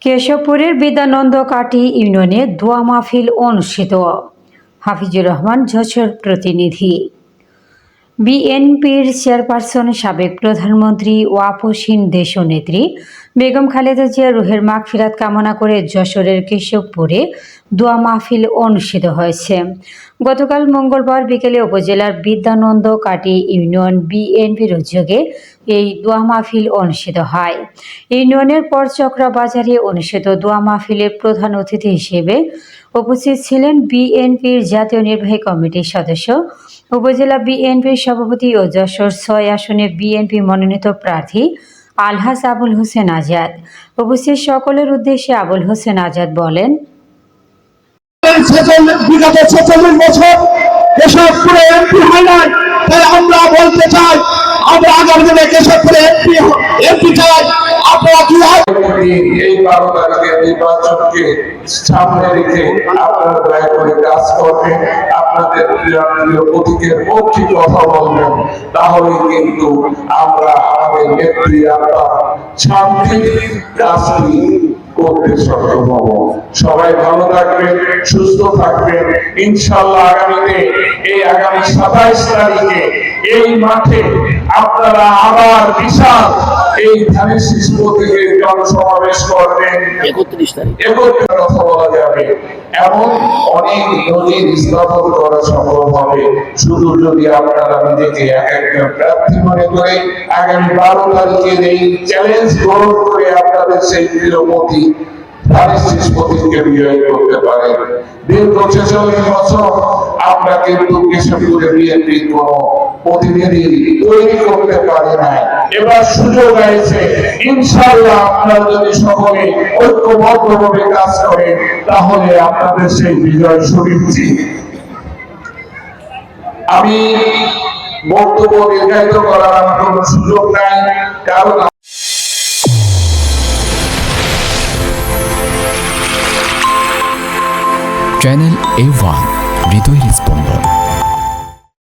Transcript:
কেশবপুরের বিদ্যানন্দ কাটি ইউনিয়নে দোয়া মাহফিল অনুষ্ঠিত। হাফিজুর রহমান, যশোর প্রতিনিধি। বিএনপির চেয়ারপারসন, সাবেক প্রধানমন্ত্রী ও আপসহীন দেশনেত্রী বেগম খালেদা জিয়ার রুহের মাগফিরাত কামনা করে যশোরের কেশবপুরে দোয়া মাহফিল অনুষ্ঠিত হয়েছে। গতকাল মঙ্গলবার বিকেলে উপজেলার বিদ্যানন্দ কাটি ইউনিয়ন বিএনপির উদ্যোগে এই দোয়া মাহফিল অনুষ্ঠিত হয়। ইউনিয়নের পরচক্রা বাজারে অনুষ্ঠিত দোয়া মাহফিলের প্রধান অতিথি হিসেবে উপস্থিত ছিলেন বিএনপির জাতীয় নির্বাহী কমিটির সদস্য, উপজেলা বিএনপির সভাপতি ও যশোর ৬ আসনে বিএনপি মনোনীত প্রার্থী আলহাজ আবুল হোসেন আজাদ। উপস্থিত সকলের উদ্দেশ্যে আবুল হোসেন আজাদ বলেন, বিগত ৪৬ বছর কেশবপুরে এমপি হয় নাই, তাই আমরা বলতে চাই আমরা আগামী দিনে কেশবপুরে এমপি চাই। আপনারা কি এই ১২ তারিখের নির্বাচনকে সামনে রেখে আপনারা দয়া করে কাজ করবেন, আপনাদের প্রিয় প্রতীকের পক্ষে কথা বলবেন, তাহলে কিন্তু আমরা আমাদের নেত্রী আত্মা শান্তির কাজটি করতে সক্ষম হব। সবাই ভালো থাকবেন, সুস্থ থাকবেন। ইনশাআল্লাহ আগামী ২৭ তারিখে এই মাঠে আপনারা আবার বিশাল এই ধানের শীষ প্রতীকের জনসমাবেশ করবেন। ৩১ তারিখ কথা বলা যাবে, এমন অনেক নজির স্থাপন করা সম্ভব হবে শুধু যদি আপনারা নিজেকে একজন প্রার্থী মনে করে আগামী ১২ তারিখের এই চ্যালেঞ্জ গ্রহণ করে আপনাদের সেই প্রিয় প্রতীক ধানের শীষ প্রতীককে বিজয় করতে পারেন। দীর্ঘ ৪৬ বছর আমরা কিন্তু কেশবপুরে বিএনপির কোন প্রতিনিধি তৈরি করতে পারি নাই। এবার সুযোগ আছে, ইনশাআল্লাহ আপনারা যদি সকলে ঐক্যবদ্ধভাবে কাজ করেন তাহলে আপনাদের সেই বিজয় সুনিশ্চিত। আমি বক্তব্য দীর্ঘায়িত করার আমার কোনো সুযোগ নাই, কারণ চ্যানেল A1 হৃদয়ের স্পন্দন।